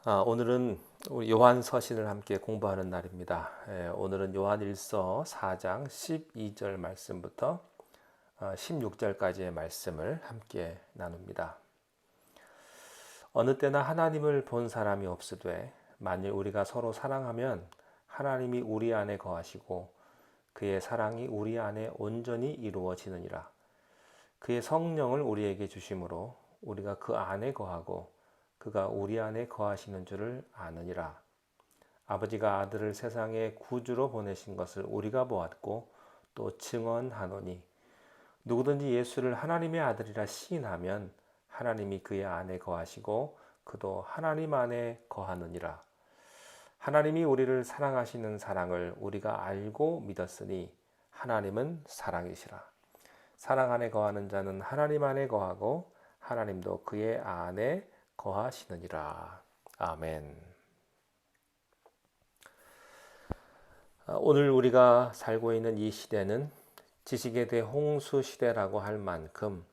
오늘은 우리 요한 서신을 함께 공부하는 날입니다. 오늘은 요한일서 4장 12절 말씀부터 16절까지의 말씀을 함께 나눕니다. 어느 때나 하나님을 본 사람이 없으되 만일 우리가 서로 사랑하면 하나님이 우리 안에 거하시고 그의 사랑이 우리 안에 온전히 이루어지느니라. 그의 성령을 우리에게 주심으로 우리가 그 안에 거하고 그가 우리 안에 거하시는 줄을 아느니라. 아버지가 아들을 세상에 구주로 보내신 것을 우리가 보았고 또 증언하노니 누구든지 예수를 하나님의 아들이라 시인하면 하나님이 그의 안에 거하시고 그도 하나님 안에 거하느니라. 하나님이 우리를 사랑하시는 사랑을 우리가 알고 믿었으니 하나님은 사랑이시라. 사랑 안에 거하는 자는 하나님 안에 거하고 하나님도 그의 안에 거하시느니라. 아멘. 오늘 우리가 살고 있는 이 시대는 지식의 대홍수 시대라고 할 만큼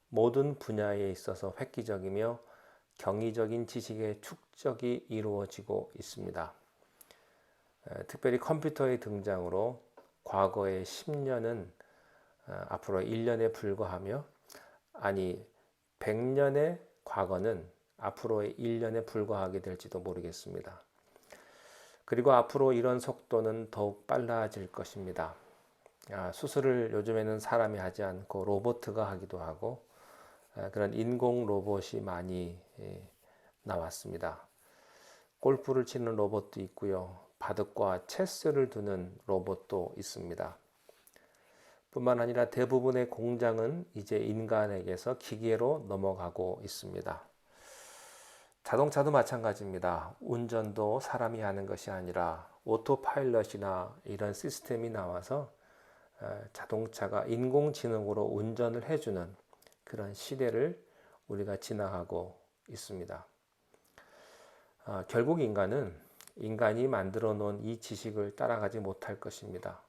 모든 분야에 있어서 획기적이며 경이적인 지식의 축적이 이루어지고 있습니다. 특별히 컴퓨터의 등장으로 과거의 10년은 앞으로 1년에 불과하며 100년의 과거는 앞으로의 1년에 불과하게 될지도 모르겠습니다. 그리고 앞으로 이런 속도는 더욱 빨라질 것입니다. 수술을 요즘에는 사람이 하지 않고 로봇가 하기도 하고 그런 인공 로봇이 많이 나왔습니다. 골프를 치는 로봇도 있고요. 바둑과 체스를 두는 로봇도 있습니다. 뿐만 아니라 대부분의 공장은 이제 인간에게서 기계로 넘어가고 있습니다. 자동차도 마찬가지입니다. 운전도 사람이 하는 것이 아니라 오토파일럿이나 이런 시스템이 나와서 자동차가 인공지능으로 운전을 해주는 그런 시대를 우리가 지나가고 있습니다. 결국 인간이 만들어 놓은 이 지식을 따라가지 못할 것입니다.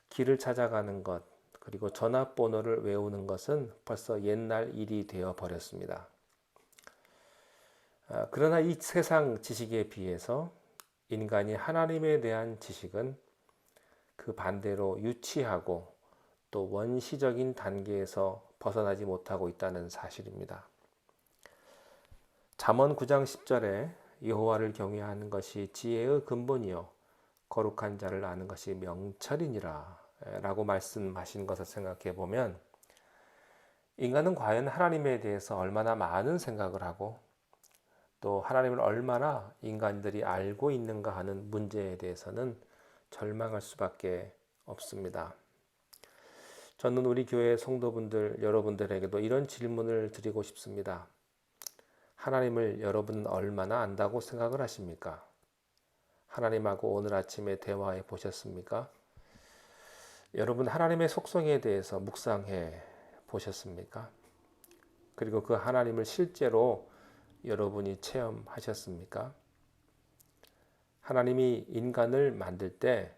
길을 찾아가는 것, 그리고 전화번호를 외우는 것은 벌써 옛날 일이 되어 버렸습니다. 그러나 이 세상 지식에 비해서 인간이 하나님에 대한 지식은 그 반대로 유치하고 또 원시적인 단계에서 벗어나지 못하고 있다는 사실입니다. 잠언 9장 10절에 여호와를 경외하는 것이 지혜의 근본이요 거룩한 자를 아는 것이 명철이니라 라고 말씀하신 것을 생각해 보면 인간은 과연 하나님에 대해서 얼마나 많은 생각을 하고 또 하나님을 얼마나 인간들이 알고 있는가 하는 문제에 대해서는 절망할 수밖에 없습니다. 저는 우리 교회 성도분들 여러분들에게도 이런 질문을 드리고 싶습니다. 하나님을 여러분은 얼마나 안다고 생각을 하십니까? 하나님하고 오늘 아침에 대화해 보셨습니까? 여러분 하나님의 속성에 대해서 묵상해 보셨습니까? 그리고 그 하나님을 실제로 여러분이 체험하셨습니까? 하나님이 인간을 만들 때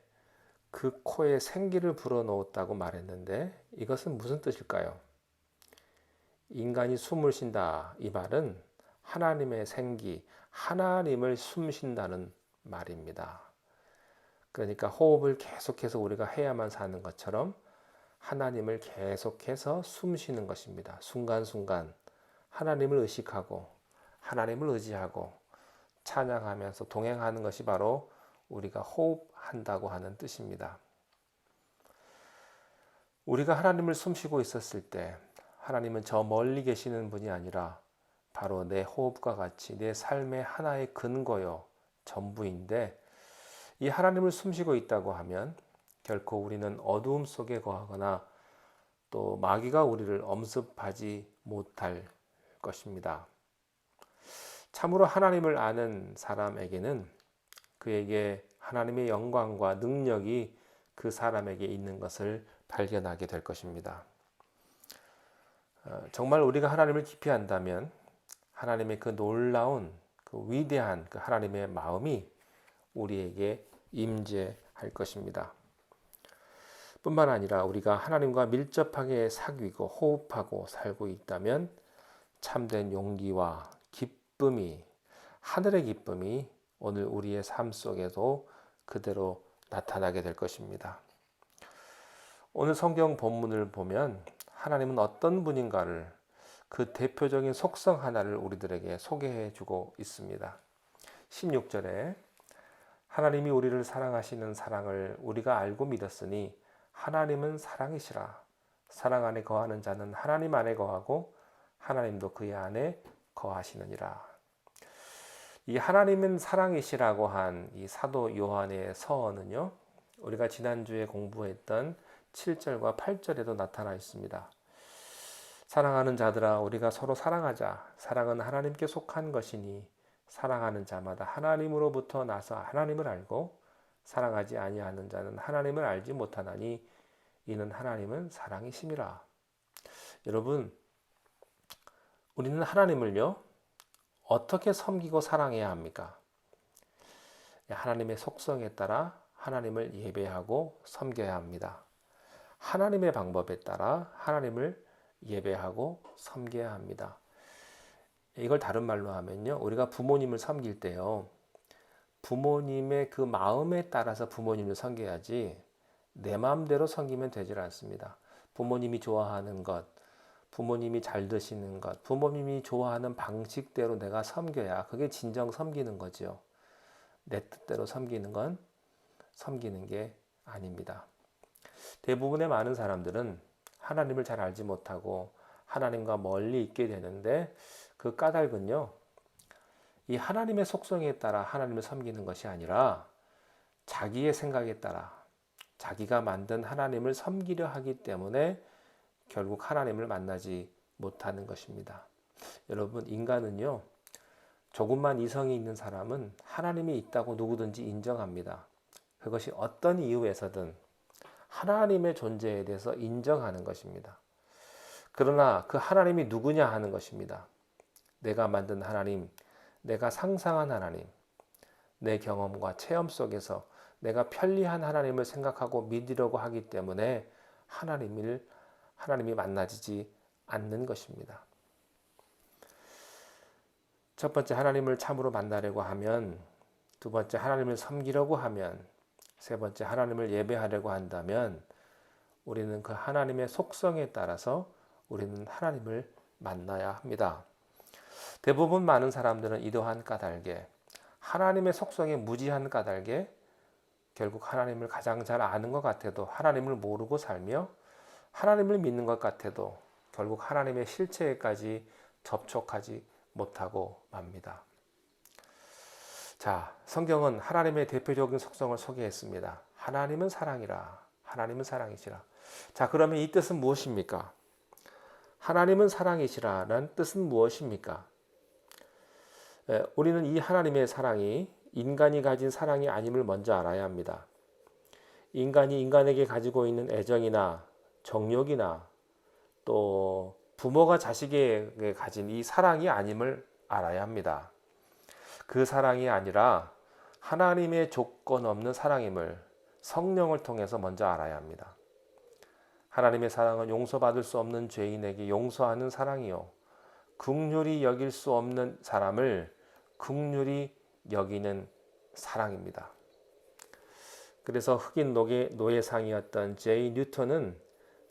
그 코에 생기를 불어넣었다고 말했는데 이것은 무슨 뜻일까요? 인간이 숨을 쉰다 이 말은 하나님의 생기, 하나님을 숨쉰다는 말입니다. 그러니까 호흡을 계속해서 우리가 해야만 사는 것처럼 하나님을 계속해서 숨쉬는 것입니다. 순간순간 하나님을 의식하고 하나님을 의지하고 찬양하면서 동행하는 것이 바로 우리가 호흡한다고 하는 뜻입니다. 우리가 하나님을 숨쉬고 있었을 때 하나님은 저 멀리 계시는 분이 아니라 바로 내 호흡과 같이 내 삶의 하나의 근거요 전부인데 이 하나님을 숨쉬고 있다고 하면 결코 우리는 어두움 속에 거하거나 또 마귀가 우리를 엄습하지 못할 것입니다. 참으로 하나님을 아는 사람에게는 그에게 하나님의 영광과 능력이 그 사람에게 있는 것을 발견하게 될 것입니다. 정말 우리가 하나님을 깊이 안다면 하나님의 그 놀라운 그 위대한 그 하나님의 마음이 우리에게 임재할 것입니다. 뿐만 아니라 우리가 하나님과 밀접하게 사귀고 호흡하고 살고 있다면 참된 용기와 기쁨이 하늘의 기쁨이 오늘 우리의 삶 속에도 그대로 나타나게 될 것입니다. 오늘 성경 본문을 보면 하나님은 어떤 분인가를, 그 대표적인 속성 하나를 우리들에게 소개해 주고 있습니다. 16절에 하나님이 우리를 사랑하시는 사랑을 우리가 알고 믿었으니 하나님은 사랑이시라. 사랑 안에 거하는 자는 하나님 안에 거하고 하나님도 그의 안에 거하시느니라. 이 하나님은 사랑이시라고 한 이 사도 요한의 서언은요, 우리가 지난주에 공부했던 7절과 8절에도 나타나 있습니다. 사랑하는 자들아, 우리가 서로 사랑하자. 사랑은 하나님께 속한 것이니 사랑하는 자마다 하나님으로부터 나서 하나님을 알고 사랑하지 아니하는 자는 하나님을 알지 못하나니 이는 하나님은 사랑이심이라. 여러분, 우리는 하나님을요, 어떻게 섬기고 사랑해야 합니까? 하나님의 속성에 따라 하나님을 예배하고 섬겨야 합니다. 하나님의 방법에 따라 하나님을 예배하고 섬겨야 합니다. 이걸 다른 말로 하면요, 우리가 부모님을 섬길 때요, 부모님의 그 마음에 따라서 부모님을 섬겨야지 내 마음대로 섬기면 되질 않습니다. 부모님이 좋아하는 것, 부모님이 잘 드시는 것, 부모님이 좋아하는 방식대로 내가 섬겨야 그게 진정 섬기는 거죠. 내 뜻대로 섬기는 건 섬기는 게 아닙니다. 대부분의 많은 사람들은 하나님을 잘 알지 못하고 하나님과 멀리 있게 되는데, 그 까닭은요, 이 하나님의 속성에 따라 하나님을 섬기는 것이 아니라 자기의 생각에 따라 자기가 만든 하나님을 섬기려 하기 때문에 결국 하나님을 만나지 못하는 것입니다. 여러분, 인간은요, 조금만 이성이 있는 사람은 하나님이 있다고 누구든지 인정합니다. 그것이 어떤 이유에서든 하나님의 존재에 대해서 인정하는 것입니다. 그러나 그 하나님이 누구냐 하는 것입니다. 내가 만든 하나님, 내가 상상한 하나님, 내 경험과 체험 속에서 내가 편리한 하나님을 생각하고 믿으려고 하기 때문에 하나님이 만나지지 않는 것입니다. 첫 번째, 하나님을 참으로 만나려고 하면, 두 번째, 하나님을 섬기려고 하면, 세 번째, 하나님을 예배하려고 한다면 우리는 그 하나님의 속성에 따라서 우리는 하나님을 만나야 합니다. 대부분 많은 사람들은 이러한 까닭에, 하나님의 속성에 무지한 까닭에 결국 하나님을 가장 잘 아는 것 같아도 하나님을 모르고 살며, 하나님을 믿는 것 같아도 결국 하나님의 실체에까지 접촉하지 못하고 맙니다. 자, 성경은 하나님의 대표적인 속성을 소개했습니다. 하나님은 사랑이라. 하나님은 사랑이시라. 자, 그러면 이 뜻은 무엇입니까? 하나님은 사랑이시라는 뜻은 무엇입니까? 우리는 이 하나님의 사랑이 인간이 가진 사랑이 아님을 먼저 알아야 합니다. 인간이 인간에게 가지고 있는 애정이나 정욕이나 또 부모가 자식에게 가진 이 사랑이 아님을 알아야 합니다. 그 사랑이 아니라 하나님의 조건 없는 사랑임을 성령을 통해서 먼저 알아야 합니다. 하나님의 사랑은 용서받을 수 없는 죄인에게 용서하는 사랑이요, 긍휼히 여길 수 없는 사람을 긍휼히 여기는 사랑입니다. 그래서 흑인 노예상이었던 제이 뉴턴은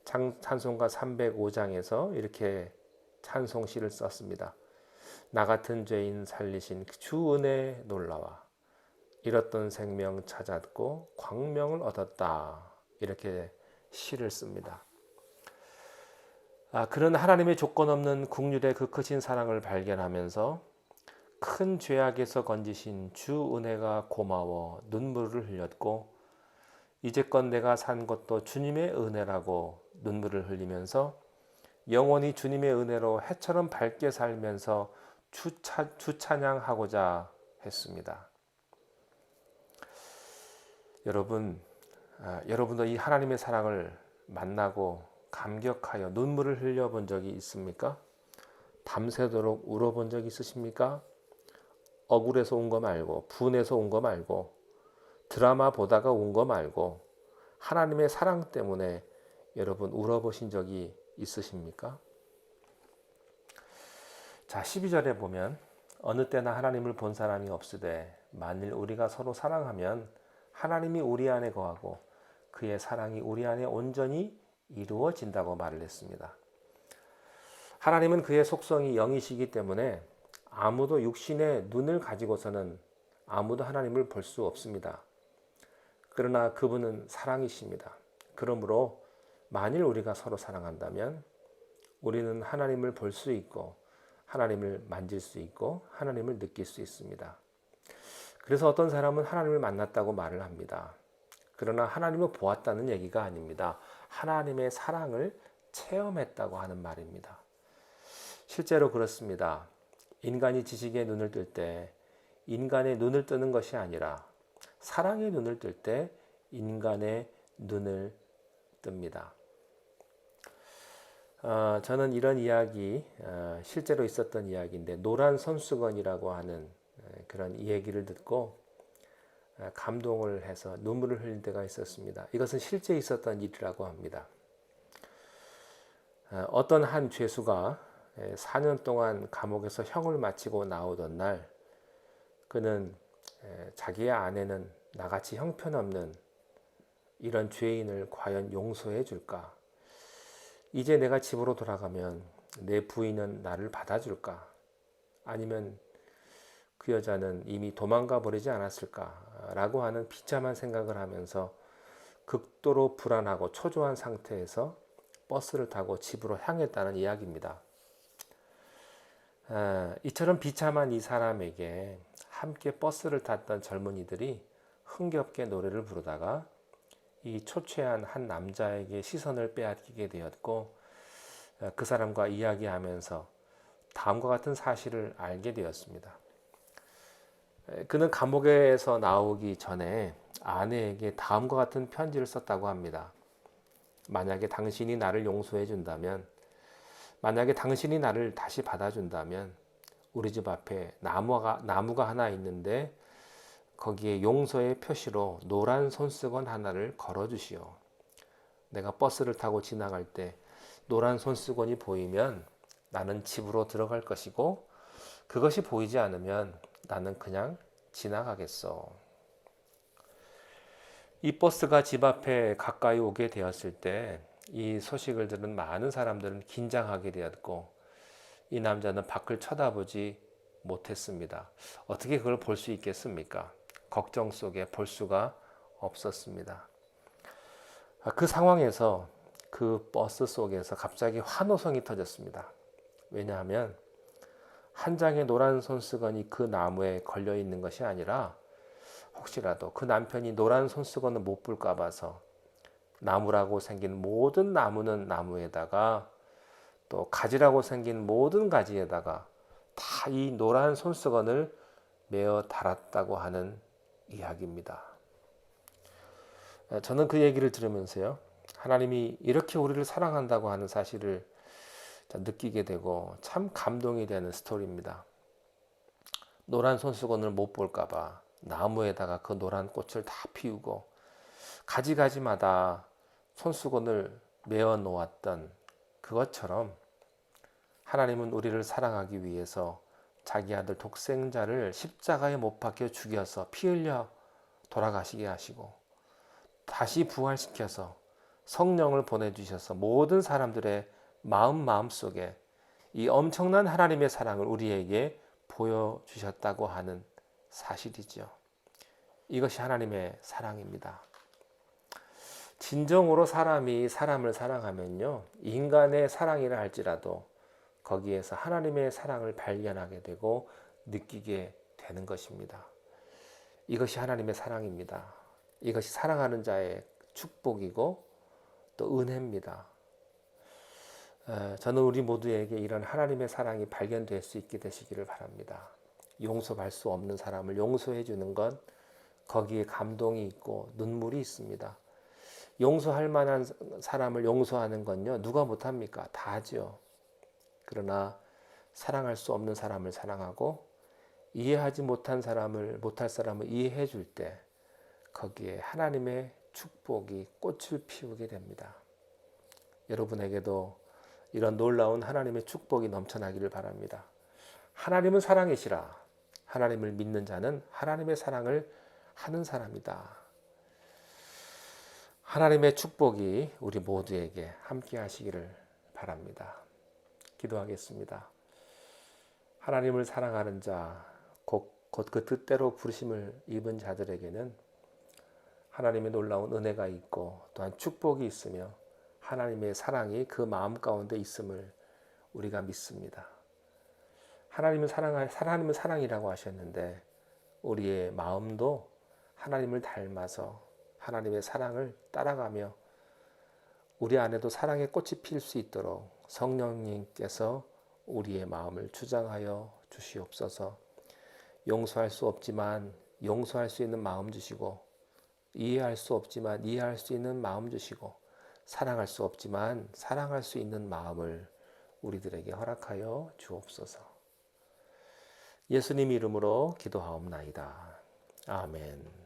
찬송가 305장에서 이렇게 찬송시를 썼습니다. 나 같은 죄인 살리신 주 은혜 놀라와 잃었던 생명 찾았고 광명을 얻었다. 이렇게 시를 씁니다. 그런 하나님의 조건 없는 긍휼의 그 크신 사랑을 발견하면서 큰 죄악에서 건지신 주 은혜가 고마워 눈물을 흘렸고, 이제껏 내가 산 것도 주님의 은혜라고 눈물을 흘리면서 영원히 주님의 은혜로 해처럼 밝게 살면서 주찬양하고자 했습니다. 여러분도 이 하나님의 사랑을 만나고 감격하여 눈물을 흘려본 적이 있습니까? 밤새도록 울어본 적 있으십니까? 억울해서 운 거 말고, 분해서 운 거 말고, 드라마 보다가 운 거 말고, 하나님의 사랑 때문에 여러분 울어보신 적이 있으십니까? 자, 12절에 보면 어느 때나 하나님을 본 사람이 없으되 만일 우리가 서로 사랑하면 하나님이 우리 안에 거하고 그의 사랑이 우리 안에 온전히 이루어진다고 말을 했습니다. 하나님은 그의 속성이 영이시기 때문에 아무도 육신의 눈을 가지고서는 아무도 하나님을 볼 수 없습니다. 그러나 그분은 사랑이십니다. 그러므로 만일 우리가 서로 사랑한다면 우리는 하나님을 볼 수 있고 하나님을 만질 수 있고 하나님을 느낄 수 있습니다. 그래서 어떤 사람은 하나님을 만났다고 말을 합니다. 그러나 하나님을 보았다는 얘기가 아닙니다. 하나님의 사랑을 체험했다고 하는 말입니다. 실제로 그렇습니다. 인간이 지식의 눈을 뜰 때 인간의 눈을 뜨는 것이 아니라 사랑의 눈을 뜰 때 인간의 눈을 뜹니다. 저는 이런 이야기, 실제로 있었던 이야기인데 노란 손수건이라고 하는 그런 얘기를 듣고 감동을 해서 눈물을 흘릴 때가 있었습니다. 이것은 실제 있었던 일이라고 합니다. 어떤 한 죄수가 4년 동안 감옥에서 형을 마치고 나오던 날 그는 자기의 아내는 나같이 형편없는 이런 죄인을 과연 용서해 줄까? 이제 내가 집으로 돌아가면 내 부인은 나를 받아줄까? 아니면 그 여자는 이미 도망가 버리지 않았을까? 라고 하는 비참한 생각을 하면서 극도로 불안하고 초조한 상태에서 버스를 타고 집으로 향했다는 이야기입니다. 이처럼 비참한 이 사람에게 함께 버스를 탔던 젊은이들이 흥겹게 노래를 부르다가 이 초췌한 한 남자에게 시선을 빼앗기게 되었고 그 사람과 이야기하면서 다음과 같은 사실을 알게 되었습니다. 그는 감옥에서 나오기 전에 아내에게 다음과 같은 편지를 썼다고 합니다. 만약에 당신이 나를 용서해 준다면, 만약에 당신이 나를 다시 받아준다면 우리 집 앞에 나무가 하나 있는데 거기에 용서의 표시로 노란 손수건 하나를 걸어주시오. 내가 버스를 타고 지나갈 때 노란 손수건이 보이면 나는 집으로 들어갈 것이고 그것이 보이지 않으면 나는 그냥 지나가겠어. 이 버스가 집 앞에 가까이 오게 되었을 때 이 소식을 들은 많은 사람들은 긴장하게 되었고 이 남자는 밖을 쳐다보지 못했습니다. 어떻게 그걸 볼 수 있겠습니까? 걱정 속에 볼 수가 없었습니다. 그 상황에서 그 버스 속에서 갑자기 환호성이 터졌습니다. 왜냐하면 한 장의 노란 손수건이 그 나무에 걸려 있는 것이 아니라 혹시라도 그 남편이 노란 손수건을 못 볼까 봐서 나무라고 생긴 모든 나무는 나무에다가 또 가지라고 생긴 모든 가지에다가 다 이 노란 손수건을 메어 달았다고 하는 이야기입니다. 저는 그 얘기를 들으면서요, 하나님이 이렇게 우리를 사랑한다고 하는 사실을 느끼게 되고 참 감동이 되는 스토리입니다. 노란 손수건을 못 볼까봐 나무에다가 그 노란 꽃을 다 피우고 가지가지마다 손수건을 메어 놓았던 그것처럼 하나님은 우리를 사랑하기 위해서 자기 아들 독생자를 십자가에 못 박혀 죽여서 피 흘려 돌아가시게 하시고 다시 부활시켜서 성령을 보내주셔서 모든 사람들의 마음속에 이 엄청난 하나님의 사랑을 우리에게 보여주셨다고 하는 사실이죠. 이것이 하나님의 사랑입니다. 진정으로 사람이 사람을 사랑하면요, 인간의 사랑이라 할지라도 거기에서 하나님의 사랑을 발견하게 되고 느끼게 되는 것입니다. 이것이 하나님의 사랑입니다. 이것이 사랑하는 자의 축복이고 또 은혜입니다. 저는 우리 모두에게 이런 하나님의 사랑이 발견될 수 있게 되시기를 바랍니다. 용서할 수 없는 사람을 용서해 주는 건 거기에 감동이 있고 눈물이 있습니다. 용서할 만한 사람을 용서하는 건요, 누가 못합니까? 다 하죠. 그러나 사랑할 수 없는 사람을 사랑하고 이해하지 못할 사람을 이해해 줄 때 거기에 하나님의 축복이 꽃을 피우게 됩니다. 여러분에게도 이런 놀라운 하나님의 축복이 넘쳐나기를 바랍니다. 하나님은 사랑이시라. 하나님을 믿는 자는 하나님의 사랑을 하는 사람이다. 하나님의 축복이 우리 모두에게 함께 하시기를 바랍니다. 기도하겠습니다. 하나님을 사랑하는 자, 곧 그 뜻대로 부르심을 입은 자들에게는 하나님의 놀라운 은혜가 있고 또한 축복이 있으며 하나님의 사랑이 그 마음 가운데 있음을 우리가 믿습니다. 하나님은 사랑이라고 하셨는데 우리의 마음도 하나님을 닮아서 하나님의 사랑을 따라가며 우리 안에도 사랑의 꽃이 필 수 있도록 성령님께서 우리의 마음을 주장하여 주시옵소서. 용서할 수 없지만 용서할 수 있는 마음 주시고, 이해할 수 없지만 이해할 수 있는 마음 주시고, 사랑할 수 없지만 사랑할 수 있는 마음을 우리들에게 허락하여 주옵소서. 예수님 이름으로 기도하옵나이다. 아멘.